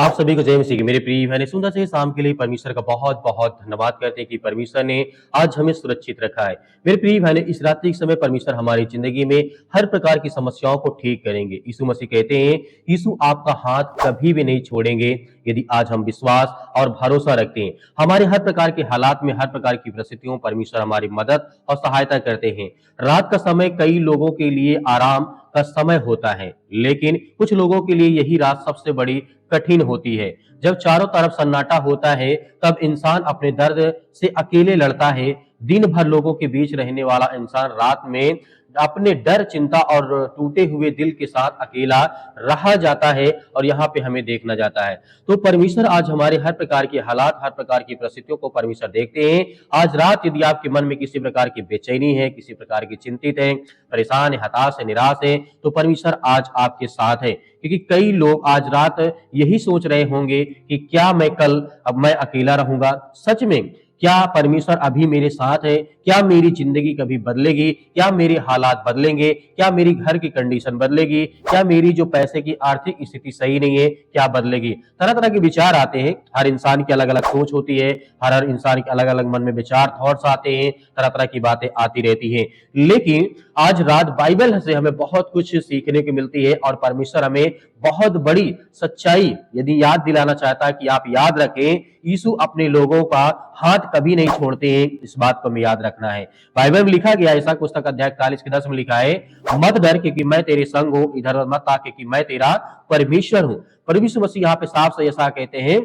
आप सभी को जय मसीह की। मेरे प्रिय बहने, सुंदर से शाम के लिए परमेश्वर का बहुत बहुत धन्यवाद करते हैं कि परमेश्वर ने आज हमें सुरक्षित रखा है। मेरे प्रिय बहने, इस रात्रि के समय परमेश्वर हमारी जिंदगी में हर प्रकार की समस्याओं को ठीक करेंगे। यीशु मसीह कहते हैं, यीशु आपका हाथ कभी भी नहीं छोड़ेंगे यदि आज हम विश्वास और भरोसा रखते हैं। हमारे हर प्रकार के हालात में, हर प्रकार की परिस्थितियों परमेश्वर हमारी मदद और सहायता करते हैं। रात का समय कई लोगों के लिए आराम का समय होता है, लेकिन कुछ लोगों के लिए यही रात सबसे बड़ी कठिन होती है। जब चारों तरफ सन्नाटा होता है, तब इंसान अपने दर्द से अकेले लड़ता है। दिन भर लोगों के बीच रहने वाला इंसान रात में अपने डर, चिंता और टूटे हुए दिल के साथ अकेला रहा जाता है, और यहाँ पे हमें देखना जाता है। तो परमेश्वर आज हमारे हर प्रकार के हालात, हर प्रकार की परिस्थितियों को परमेश्वर देखते हैं। आज रात यदि आपके मन में किसी प्रकार की बेचैनी है, किसी प्रकार की चिंतित है, परेशान है, हताश है, निराश है, तो परमेश्वर आज आपके साथ है। क्योंकि कई लोग आज रात यही सोच रहे होंगे कि क्या अब मैं अकेला रहूंगा? सच में क्या परमेश्वर अभी मेरे साथ है? क्या मेरी जिंदगी कभी बदलेगी? क्या मेरे हालात बदलेंगे? क्या मेरी घर की कंडीशन बदलेगी? क्या मेरी जो पैसे की आर्थिक स्थिति सही नहीं है, क्या बदलेगी? तरह तरह के विचार आते हैं। हर इंसान की अलग अलग सोच होती है, हर इंसान के अलग अलग मन में विचार, थॉट्स आते हैं, तरह तरह की बातें आती रहती हैं। लेकिन आज रात बाइबल से हमें बहुत कुछ सीखने को मिलती है, और परमेश्वर हमें बहुत बड़ी सच्चाई यदि याद दिलाना चाहता है कि आप याद रखें, यीशु अपने लोगों का हाथ कभी नहीं छोड़ते हैं। इस बात को हमें याद रखना है। बाइबल में लिखा गया, ऐसा पुस्तक अध्याय 41 के 10 में लिखा है, मत डर क्योंकि मैं तेरे संग हूं, इधर मत आ क्योंकि मैं तेरा परमेश्वर हूं। परमेश्वर मसीह यहाँ पे साफ से ऐसा कहते हैं,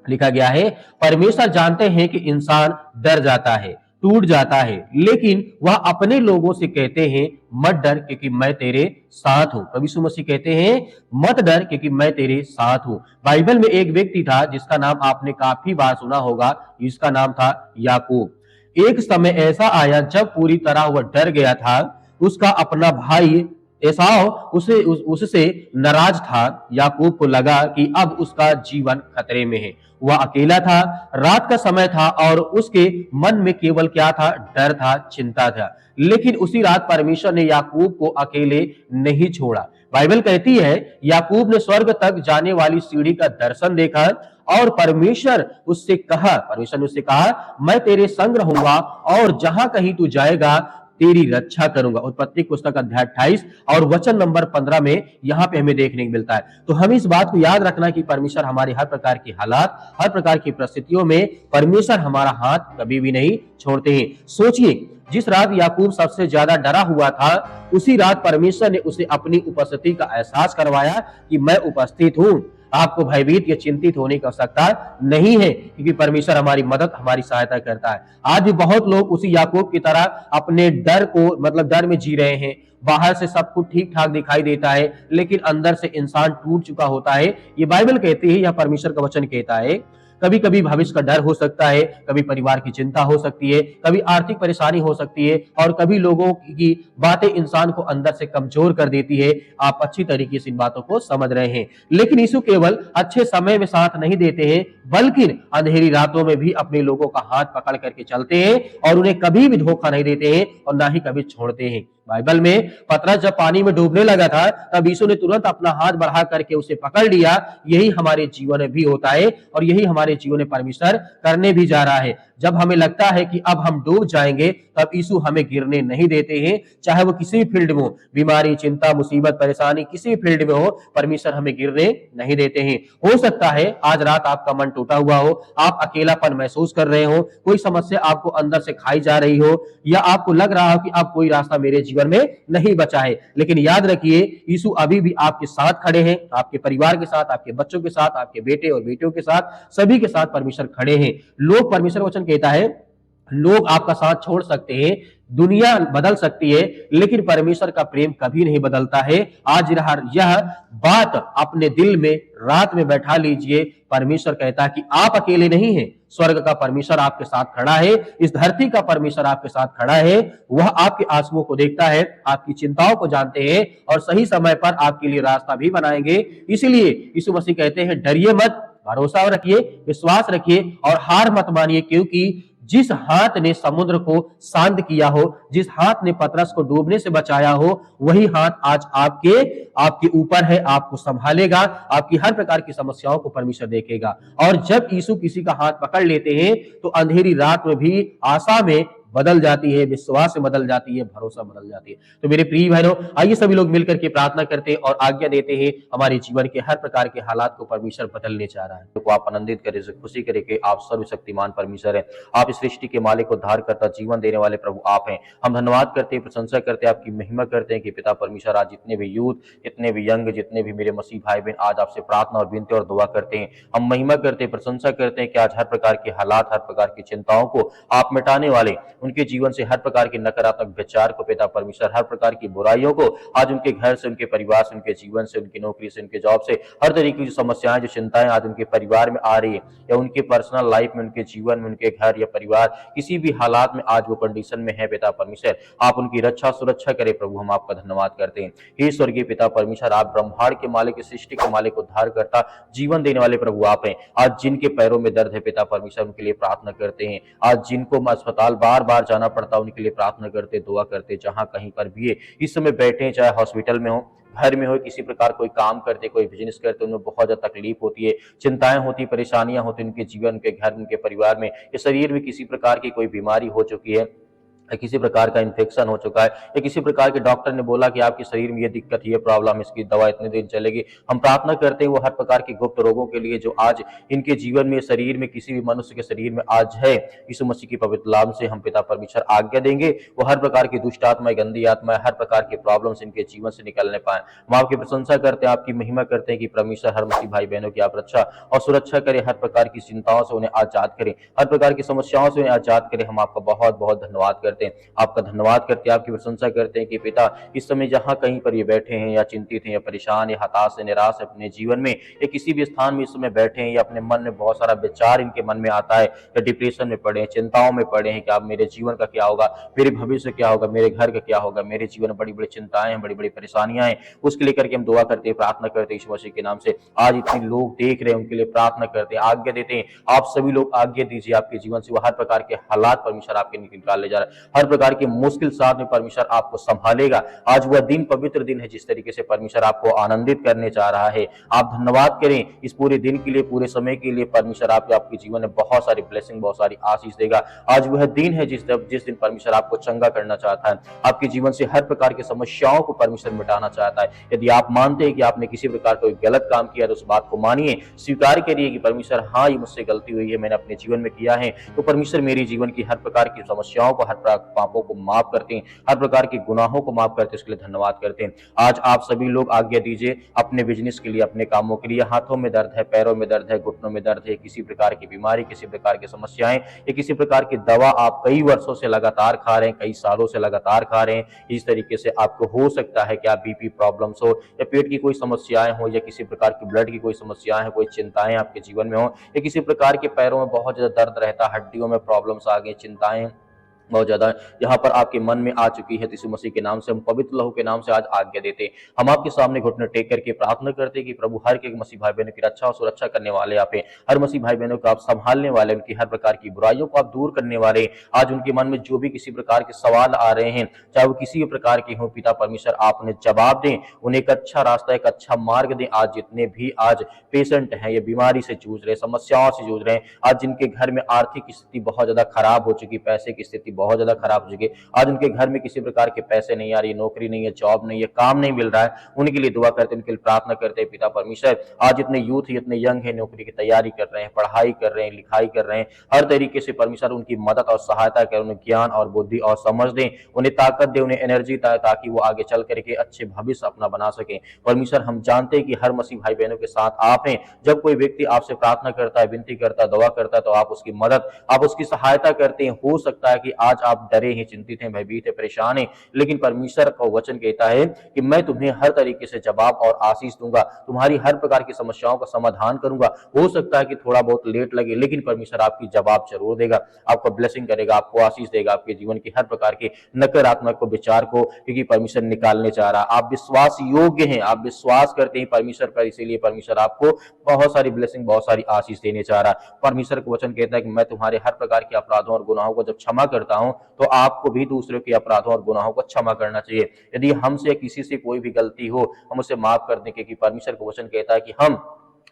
लिखा गया है, परमेश्वर जानते हैं कि इंसान डर जाता है, टूट जाता है, लेकिन वह अपने लोगों से कहते हैं, मत डर क्योंकि मैं तेरे साथ हूं। प्रभु यीशु मसीह कहते हैं, मत डर क्योंकि मैं तेरे साथ हूं। बाइबल में एक व्यक्ति था जिसका नाम आपने काफी बार सुना होगा, जिसका नाम था याकूब। एक समय ऐसा आया जब पूरी तरह वह डर गया था। उसका अपना भाई एसाव उससे नाराज था। याकूब को लगा कि अब उसका जीवन खतरे में है। वह अकेला था, रात का समय था, और उसके मन में केवल क्या था? डर था, चिंता था। लेकिन उसी रात परमेश्वर ने याकूब को अकेले नहीं छोड़ा। बाइबल कहती है, याकूब ने स्वर्ग तक जाने वाली सीढ़ी का दर्शन देखा, और परमेश्वर ने उससे कहा, मैं तेरे संग रहूंगा, और जहां कहीं तू जाएगा तेरी रक्षा करूंगा। उत्पत्ति पुस्तक अध्याय 28 और वचन नंबर 15 में यहाँ पे हमें देखने को मिलता है। तो हम इस बात को याद रखना कि परमेश्वर हमारे हर प्रकार की हालात, हर प्रकार की परिस्थितियों में परमेश्वर हमारा हाथ कभी भी नहीं छोड़ते हैं। सोचिए, जिस रात याकूब सबसे ज्यादा डरा हुआ था, उसी रात परमेश्वर ने उसे अपनी उपस्थिति का एहसास करवाया कि मैं उपस्थित हूं। आपको भयभीत या चिंतित होने की आवश्यकता नहीं है, क्योंकि परमेश्वर हमारी मदद, हमारी सहायता करता है। आज भी बहुत लोग उसी याकूब की तरह अपने डर को डर में जी रहे हैं। बाहर से सब कुछ ठीक ठाक दिखाई देता है, लेकिन अंदर से इंसान टूट चुका होता है। ये बाइबल कहती है, यह परमेश्वर का वचन कहता है। कभी कभी भविष्य का डर हो सकता है, कभी परिवार की चिंता हो सकती है, कभी आर्थिक परेशानी हो सकती है, और कभी लोगों की बातें इंसान को अंदर से कमजोर कर देती है। आप अच्छी तरीके से इन बातों को समझ रहे हैं। लेकिन यीशु केवल अच्छे समय में साथ नहीं देते हैं, बल्कि अंधेरी रातों में भी अपने लोगों का हाथ पकड़ करके चलते हैं, और उन्हें कभी भी धोखा नहीं देते हैं, और ना ही कभी छोड़ते हैं। बाइबल में पतरस जब पानी में डूबने लगा था, तब यीशु ने तुरंत अपना हाथ बढ़ा करके उसे पकड़ लिया। यही हमारे जीवन में भी होता है, और यही हमारे जीवन में परमेश्वर करने भी जा रहा है। जब हमें लगता है कि अब हम डूब जाएंगे, तब यीशु हमें गिरने नहीं देते हैं। चाहे वो किसी भी फील्ड में हो, बीमारी, चिंता, मुसीबत, परेशानी, किसी भी फील्ड में हो, परमेश्वर हमें गिरने नहीं देते हैं। हो सकता है आज रात आपका मन टूटा हुआ हो, आप अकेलापन महसूस कर रहे हो, कोई समस्या आपको अंदर से खाई जा रही हो, या आपको लग रहा हो कि अब कोई रास्ता मेरे जीवन में नहीं बचा है। लेकिन याद रखिए, यीशु अभी भी आपके साथ खड़े हैं, आपके परिवार के साथ, आपके बच्चों के साथ, आपके बेटे और बेटियों के साथ, सभी के साथ परमेश्वर खड़े हैं। लोग, परमेश्वर वचन कहता है, लोग आपका साथ छोड़ सकते हैं, दुनिया बदल सकती है, लेकिन परमेश्वर का प्रेम कभी नहीं बदलता है। आज यह बात अपने दिल में रात में बैठा लीजिए। परमेश्वर कहता है कि आप अकेले नहीं हैं। स्वर्ग का परमेश्वर आपके साथ खड़ा है, इस धरती का परमेश्वर आपके साथ खड़ा है। वह आपके आंसुओं को देखता है, आपकी चिंताओं को जानते हैं, और सही समय पर आपके लिए रास्ता भी बनाएंगे। इसीलिए यीशु मसीह कहते हैं, डरिए मत, भरोसा रखिए, विश्वास रखिए, और हार मत मानिए, क्योंकि जिस हाथ ने समुद्र को शांत किया हो, जिस हाथ ने पतरस को डूबने से बचाया हो, वही हाथ आज आपके आपके ऊपर है, आपको संभालेगा, आपकी हर प्रकार की समस्याओं को परमेश्वर देखेगा। और जब यीशु किसी का हाथ पकड़ लेते हैं तो अंधेरी रात में भी आशा में बदल जाती है, विश्वास में बदल जाती है, भरोसा बदल जाती है। तो मेरे प्रिय बहनों, आइए सभी लोग मिलकर के प्रार्थना करते हैं और आज्ञा देते हैं हमारे जीवन के हर प्रकार के हालात को परमेश्वर बदलने चाह रहा है। तो आप आनंदित करें, खुशी करें कि आप सर्वशक्तिमान परमेश्वर हैं, आप इस सृष्टि के मालिक, उद्धार करता, जीवन देने वाले प्रभु आप हैं। हम धन्यवाद करते हैं, प्रशंसा करते हैं, आपकी महिमा करते हैं कि पिता परमेश्वर आज जितने भी यूथ, जितने भी यंग, जितने भी मेरे मसीह भाई बहन आज आपसे प्रार्थना और विनती और दुआ करते हैं। हम महिमा करते हैं, प्रशंसा करते हैं कि आज हर प्रकार के हालात, हर प्रकार की चिंताओं को आप मिटाने वाले, उनके जीवन से हर प्रकार के नकारात्मक विचार को पिता परमेश्वर, हर प्रकार की बुराइयों को आज उनके घर से, उनके परिवार से, उनके जीवन से, उनकी नौकरी से, उनके जॉब से, हर तरीके की समस्याएं, जो चिंताएं आज उनके परिवार में आ रही है या उनके पर्सनल लाइफ में, उनके जीवन में, उनके घर या परिवार किसी भी हालात में आज वो कंडीशन में है पिता परमेश्वर, आप उनकी रक्षा सुरक्षा करें प्रभु। हम आपका धन्यवाद करते हैं। हे स्वर्गीय पिता परमेश्वर, आप ब्रह्मांड के मालिक, सृष्टि के मालिक, उद्धार करता, जीवन देने वाले प्रभु आप हैं। आज जिनके पैरों में दर्द है पिता परमेश्वर, उनके लिए प्रार्थना करते हैं। आज जिनको अस्पताल बार बार जाना पड़ता, उनके लिए प्रार्थना करते, दुआ करते, जहां कहीं पर भी इस समय बैठे हैं, चाहे हॉस्पिटल में हो, घर में हो, किसी प्रकार कोई काम करते, कोई बिजनेस करते, उनमें बहुत ज्यादा तकलीफ होती है, चिंताएं होती, परेशानियां होती उनके जीवन, उनके घर, उनके परिवार में, या शरीर में किसी प्रकार की कोई बीमारी हो चुकी है, किसी प्रकार का इन्फेक्शन हो चुका है, या किसी प्रकार के डॉक्टर ने बोला कि आपके शरीर में ये दिक्कत, ये प्रॉब्लम, इसकी दवा इतने दिन चलेगी। हम प्रार्थना करते हैं वो हर प्रकार के गुप्त रोगों के लिए जो आज इनके जीवन में, शरीर में, किसी भी मनुष्य के शरीर में आज है, यीशु मसीह की पवित्र नाम से हम पिता परमेश्वर आज्ञा देंगे, वो हर प्रकार की दुष्ट आत्मा, गंदी आत्मा, हर प्रकार के प्रॉब्लम्स इनके जीवन से निकलने पाए। हम आपकी प्रशंसा करते हैं, आपकी महिमा करते हैं कि परमेश्वर हर मसीह भाई बहनों की आप रक्षा और सुरक्षा करें, हर प्रकार की चिंताओं से उन्हें आजाद करें, हर प्रकार की समस्याओं से उन्हें आजाद करें। हम आपका बहुत बहुत धन्यवाद करते हैं, आपका धन्यवाद करते हैं, आपकी प्रशंसा करते हैं कि पिता इस समय जहां कहीं पर ये बैठे हैं, या चिंतित हैं, या परेशान, या हताश है, निराश है अपने जीवन में, या किसी भी स्थान में इस समय बैठे हैं, या अपने मन में बहुत सारा विचार इनके मन में आता है, या डिप्रेशन में पड़े हैं, चिंताओं में पड़े हैं कि आप मेरे जीवन का क्या होगा, मेरे भविष्य क्या होगा, मेरे घर का क्या होगा, मेरे जीवन में बड़ी बड़ी चिंताएं हैं, बड़ी बड़ी परेशानियां हैं, उसके लेकर के हम दुआ करते हैं, प्रार्थना करते हैं यीशु मसीह के नाम से। आज इतने लोग देख रहे हैं, उनके लिए प्रार्थना करते हैं, आज्ञा देते हैं, आप सभी लोग आज्ञा दीजिए आपके जीवन से, वो हर प्रकार के हालात परमेश्वर आपके निकाल ले जा रहा है, हर प्रकार के मुश्किल साथ में परमेश्वर आपको संभालेगा। आज वह दिन पवित्र दिन है जिस तरीके से परमेश्वर आपको आनंदित करने जा रहा है। आप धन्यवाद करें इस पूरे दिन के लिए, पूरे समय के लिए। परमेश्वर आपके जीवन में बहुत सारी ब्लेसिंग, बहुत सारी आशीष देगा। आज वह दिन है जिस दिन परमेश्वर आपको चंगा करना चाहता है, आपके जीवन से हर प्रकार की समस्याओं को परमेश्वर मिटाना चाहता है। यदि आप मानते हैं कि आपने किसी प्रकार कोई गलत काम किया तो उस बात को मानिए, स्वीकार करिए कि परमेश्वर हाँ, ये मुझसे गलती हुई है, मैंने अपने जीवन में किया है, तो परमेश्वर मेरी जीवन की हर प्रकार की समस्याओं को, हर पापों को माफ करते हैं, हर प्रकार के गुनाहों को माफ करते हैं, इसके लिए धन्यवाद करते हैं। आज आप सभी लोग आज्ञा दीजिए अपने बिजनेस के लिए, अपने कामों के लिए, हाथों में दर्द है, पैरों में दर्द है, घुटनों में दर्द है, किसी प्रकार की बीमारी, किसी प्रकार की समस्याएं, या किसी प्रकार की दवा आप कई वर्षों से लगातार खा रहे हैं, कई सालों से लगातार खा रहे हैं, इस तरीके से आपको हो सकता है कि आप बीपी प्रॉब्लम्स हो, या पेट की कोई समस्याएं हो, या किसी प्रकार की ब्लड की कोई समस्याएं हो, कोई चिंताएं आपके जीवन में हो, या किसी प्रकार के पैरों में बहुत ज्यादा दर्द रहता है, हड्डियों में प्रॉब्लम्स आ गई, चिंताएं बहुत ज्यादा यहाँ पर आपके मन में आ चुकी है, तो यीशु मसीह के नाम से, हम पवित्र लहू के नाम से आज आज्ञा देते हैं। हम आपके सामने घुटने टेक करके प्रार्थना करते हैं कि प्रभु हर एक मसीह भाई बहनों की रक्षा और सुरक्षा करने वाले आप हैं, हर मसीह भाई बहनों को आप संभालने वाले, उनकी हर प्रकार की बुराइयों को आप दूर करने वाले। आज उनके मन में जो भी किसी प्रकार के सवाल आ रहे हैं, चाहे वो किसी भी प्रकार के हों, पिता परमेश्वर आप उन्हें जवाब दें, उन्हें एक अच्छा रास्ता, एक अच्छा मार्ग दें। आज जितने भी आज पेशेंट हैं, ये बीमारी से जूझ रहे, समस्याओं से जूझ रहे हैं, आज जिनके घर में आर्थिक स्थिति बहुत ज्यादा खराब हो चुकी, पैसे की स्थिति बहुत ज्यादा खराब हो चुकी, आज उनके घर में किसी प्रकार के पैसे नहीं आ रही, नौकरी नहीं है, जॉब नहीं है, काम नहीं मिल रहा है, उनके लिए दुआ करते हैं, उनके लिए प्रार्थना करते हैं। पिता परमेश्वर आज इतने यूथ, इतने यंग है, नौकरी की तैयारी कर रहे हैं, पढ़ाई कर रहे हैं, लिखाई कर रहे हैं, हर तरीके से परमेश्वर उनकी मदद और सहायता करें, उन्हें ज्ञान और बुद्धि और समझ दें, उन्हें ताकत दे, उन्हें एनर्जी, ताकि वो आगे चल करके अच्छे भविष्य अपना बना सके। परमेश्वर हम जानते हैं कि हर मसीह भाई बहनों के साथ आप हैं। जब कोई व्यक्ति आपसे प्रार्थना करता है, विनती करता है, दुआ करता है, तो आप उसकी मदद, आप उसकी सहायता करते हैं। हो सकता है कि आज आप डरे हैं, चिंतित हैं, भयभीत हैं, परेशान हैं, लेकिन परमेश्वर का वचन कहता है कि मैं तुम्हें हर तरीके से जवाब और आशीष दूंगा, तुम्हारी हर प्रकार की समस्याओं का समाधान करूंगा। हो सकता है कि थोड़ा बहुत लेट लगे, लेकिन परमेश्वर आपकी जवाब जरूर देगा, आपको ब्लेसिंग करेगा, आपको आशीष देगा, आपके जीवन की हर प्रकार के नकारात्मक विचार को, क्योंकि परमेश्वर निकालने चाह रहा है। आप विश्वास योग्य हैं, आप विश्वास करते हैं परमेश्वर पर, इसीलिए परमेश्वर आपको बहुत सारी ब्लेसिंग, बहुत सारी आशीष देने चाह रहा है। परमेश्वर का वचन कहता है कि मैं तुम्हारे हर प्रकार के अपराधों और गुनाहों को जब क्षमा करता हूं, तो आपको भी दूसरों के अपराधों और गुनाहों को क्षमा करना चाहिए। यदि हमसे किसी से कोई भी गलती हो, हम उसे माफ कर दें, क्योंकि परमेश्वर का वचन कहता है कि हम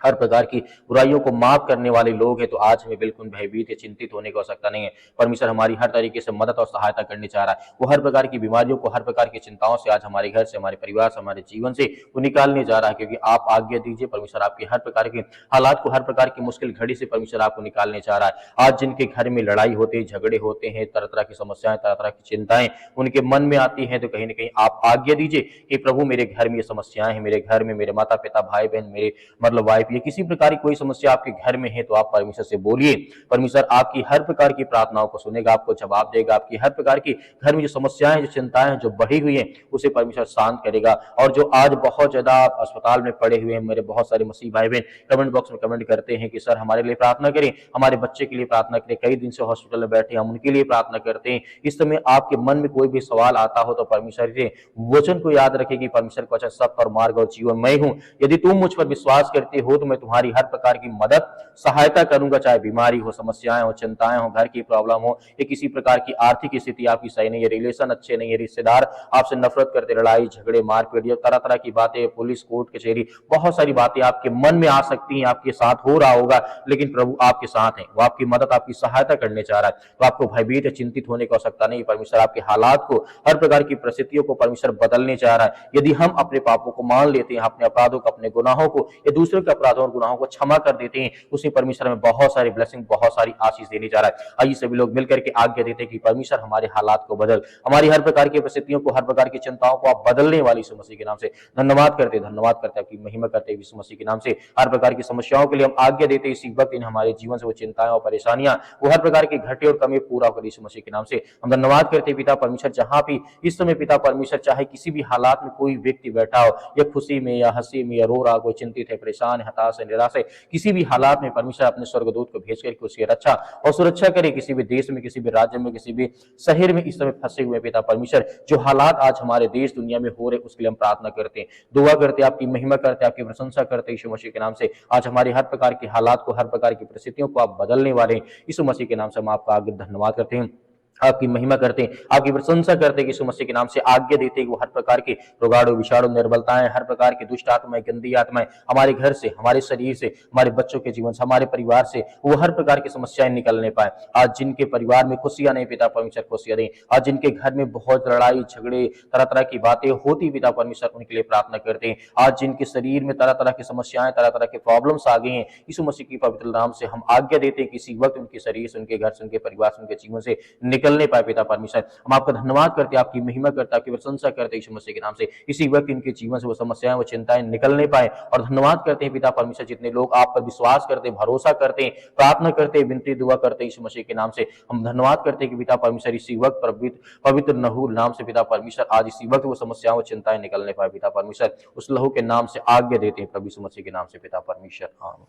हर प्रकार की बुराइयों को माफ करने वाले लोग हैं। तो आज हमें बिल्कुल भयभीत या चिंतित होने की आवश्यकता नहीं है। परमेश्वर हमारी हर तरीके से मदद और सहायता करनी चाह रहा है। वो हर प्रकार की बीमारियों को, हर प्रकार की चिंताओं से आज हमारे घर से, हमारे परिवार से, हमारे जीवन से वो निकालने जा रहा है, क्योंकि आप आज्ञा दीजिए, परमेश्वर आपकी हर प्रकार के हालात को, हर प्रकार की मुश्किल घड़ी से परमेश्वर आपको निकालने चाह रहा है। आज जिनके घर में लड़ाई होती है, झगड़े होते हैं, तरह तरह की समस्याएं, तरह तरह की चिंताएं उनके मन में आती हैं, तो कहीं ना कहीं आप आज्ञा दीजिए कि प्रभु मेरे घर में ये समस्याएं हैं, मेरे घर में मेरे माता पिता, भाई बहन, मेरे मतलब वाइफ, ये किसी प्रकार कोई समस्या आपके घर में है, तो आप परमेश्वर से बोलिए। परमेश्वर आपकी हर प्रकार की प्रार्थनाओं को सुनेगा, आपको जवाब देगा। आपकी हर प्रकार की घर में जो समस्याएं, जो चिंताएं जो बढ़ी हुई हैं, उसे परमेश्वर शांत करेगा। और जो आज बहुत ज्यादा अस्पताल में पड़े हुए हैं, मेरे बहुत सारे मसीह भाई बहन कमेंट बॉक्स में कमेंट करते हैं कि सर हमारे लिए प्रार्थना करें, हमारे बच्चे के लिए प्रार्थना करें, कई दिन से हॉस्पिटल में बैठे, हम उनके लिए प्रार्थना करते हैं। इस समय आपके मन में कोई भी सवाल आता हो, तो परमेश्वर के वचन को याद रखें कि परमेश्वर का वचन सत्य और मार्ग और जीवन मैं हूं। यदि तुम मुझ पर विश्वास करते हो, तो मैं तुम्हारी हर प्रकार की मदद, सहायता करूंगा, चाहे बीमारी हो, समस्याएं हो, चिंताएं हो, घर की प्रॉब्लम हो, या किसी प्रकार की आर्थिक स्थिति आपकी सही नहीं है, रिलेशन अच्छे नहीं है, रिश्तेदार आपसे नफरत करते, लड़ाई झगड़े मारपीट, या तरह तरह की बातें, पुलिस कोर्ट कचहरी, बहुत सारी बातें आपके मन में आ सकती हैं, आपके साथ हो रहा होगा, लेकिन प्रभु आपके साथ है, वो आपकी मदद, आपकी सहायता करने चाह रहा है। तो आपको भयभीत या चिंतित होने की आवश्यकता नहीं। परमेश्वर आपके हालात को, हर प्रकार की परिस्थितियों को परमेश्वर बदलने चाह रहा है। यदि हम अपने पापों को मान लेते हैं, अपने अपराधों को, अपने गुनाहों को, या दूसरों के अपराधों और गुनाहों को क्षमा कर देते हैं, उसी परमेश्वर में बहुत सारी ब्लेसिंग, बहुत सारी आशीष देने जा रहा है। आइए सभी लोग मिलकर के आज्ञा देते हैं कि परमेश्वर हमारे हालात को बदल, हमारी हर प्रकार की परिस्थितियों को, हर प्रकार की चिंताओं को आप बदलने वाली यीशु मसीह के नाम से धन्यवाद करते, धन्यवाद करते, आपकी महिमा करते यीशु मसीह के नाम से। हर प्रकार की समस्याओं के लिए हम आज्ञा देते इसी वक्त, इन हमारे जीवन से वो चिंताएं और परेशानियां, वो हर प्रकार की घटे और कमी पूरा कर यीशु मसीह के नाम से हम धन्यवाद करते पिता परमेश्वर। जहां भी इस समय पिता परमेश्वर, चाहे किसी भी हालात में कोई व्यक्ति बैठा हो, या खुशी में या हंसी में या रो रहा, कोई चिंतित है, परेशान है, हताश है, निराश है, किसी भी हालात में परमेश्वर अपने स्वर्गदूत को भेज करके उसकी रक्षा और सुरक्षा करे। किसी भी देश में, किसी भी राज्य में, किसी भी शहर में इस समय फंसे हुए पिता परमेश्वर, जो हालात आज हमारे देश दुनिया में हो रहे, उसके लिए हम प्रार्थना करते हैं, दुआ करते हैं, आपकी महिमा करते हैं, आपकी प्रशंसा करते हैं यीशु मसीह के नाम से। आज हमारे हर प्रकार के हालात को, हर प्रकार की परिस्थितियों को आप बदलने वाले यीशु मसीह के नाम से हम आपका आगे धन्यवाद करते हैं, आपकी महिमा करते हैं, आपकी प्रशंसा करते हैं। यीशु मसीह के नाम से आज्ञा देते हैं कि वो हर प्रकार के रोगाणु, विषाणु, निर्बलताएं, हर प्रकार की दुष्ट आत्माएं, गंदी आत्माएं हमारे घर से, हमारे शरीर से, हमारे बच्चों के जीवन से, हमारे परिवार से, वो हर प्रकार की समस्याएं निकलने पाए। आज जिनके परिवार में खुशियां नहीं पिता परमेश्वर खुशियां दें, आज जिनके घर में बहुत लड़ाई झगड़े, तरह तरह की बातें होती पिता परमेश्वर, उनके लिए प्रार्थना करते हैं। आज जिनके शरीर में तरह तरह की समस्याएं, तरह तरह के प्रॉब्लम्स आ गई हैं, यीशु मसीह की पवित्र नाम से हम आज्ञा देते हैं किसी वक्त उनके शरीर से, उनके घर से, उनके परिवार से, उनके जीवन से निकलने पाए पिता परमेश्वर। हम आपका धन्यवाद करते हैं, आपकी महिमा करते हैं, आपकी प्रशंसा करते हैं यीशु मसीह के नाम से। इसी वक्त इनके जीवन से वो समस्याएं, वो चिंताएं निकलने पाए, और धन्यवाद करते हैं पिता परमेश्वर, जितने लोग आप पर विश्वास करते हैं, भरोसा करते हैं, प्रार्थना करते हैं, विनती दुआ करते हैं यीशु मसीह के नाम से। हम धन्यवाद करते हैं कि पिता परमेश्वर इसी वक्त पवित्र नहूर नाम से पिता परमेश्वर, आज इसी वक्त वो समस्याएं, वो चिंताएं निकलने पाए पिता परमेश्वर, उस लहू के नाम से आज्ञा देते हैं प्रभु यीशु मसीह के नाम से पिता परमेश्वर, आमीन।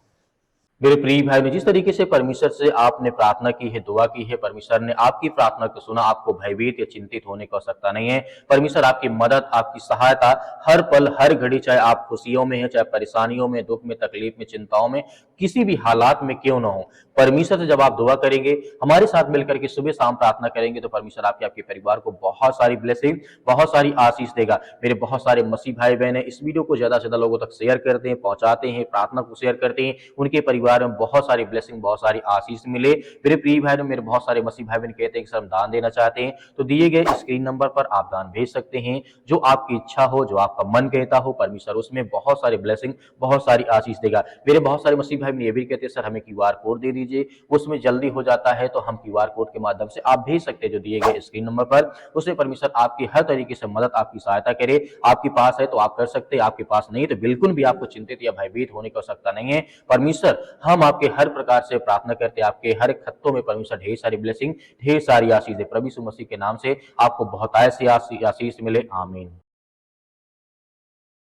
मेरे प्रिय भाई ने जिस तरीके से परमेश्वर से आपने प्रार्थना की है, दुआ की है, परमेश्वर ने आपकी प्रार्थना को सुना। आपको भयभीत या चिंतित होने की आवश्यकता नहीं है। परमेश्वर आपकी मदद, आपकी सहायता हर पल, हर घड़ी, चाहे आप खुशियों में हैं, चाहे परेशानियों में, दुख में, तकलीफ में, चिंताओं में, किसी भी हालात में क्यों ना हो, परमेश्वर से जब आप दुआ करेंगे, हमारे साथ मिलकर के सुबह शाम प्रार्थना करेंगे, तो परमेश्वर आपके परिवार को बहुत सारी ब्लेसिंग, बहुत सारी आशीष देगा। मेरे बहुत सारे मसीह भाई बहन है, इस वीडियो को ज्यादा से ज्यादा लोगों तक शेयर करते हैं, पहुंचाते हैं, प्रार्थना को शेयर करते हैं, उनके परिवार में बहुत सारी ब्लेसिंग, बहुत सारी आशीष मिले। मेरे प्रिय भाई, मेरे बहुत सारे मसीह भाई बहन कहते हैं कि सर हम दान देना चाहते हैं, तो दिए गए स्क्रीन नंबर पर आप दान भेज सकते हैं। जो आपकी इच्छा हो, जो आपका मन कहता हो, परमेश्वर उसमें बहुत सारे ब्लेसिंग, बहुत सारी आशीष देगा। मेरे बहुत सारे मसीह भाई भाई बहन ये भी कहते हैं सर हमें क्यूआर कोड दे दीजिए, उसमें जल्दी हो जाता है तो हम क्यूआर कोड के माध्यम से आप भेज सकते हैं जो दिए गए स्क्रीन नंबर पर। उसमें परमेश्वर आपकी हर तरीके से मदद, आपकी सहायता करे। आपके पास है तो आप कर सकते हैं, आपके पास नहीं है तो बिल्कुल भी आपको चिंतित या भयभीत होने की आवश्यकता नहीं है। परमेश्वर हम आपके हर प्रकार से प्रार्थना करते हैं, आपके हर एक खत्तों में परमेश्वर ढेर सारी ब्लेसिंग, ढेर सारी आशीष है। प्रभु यीशु मसीह के नाम से आपको बहुत ऐसी आशीष मिले। आमीन।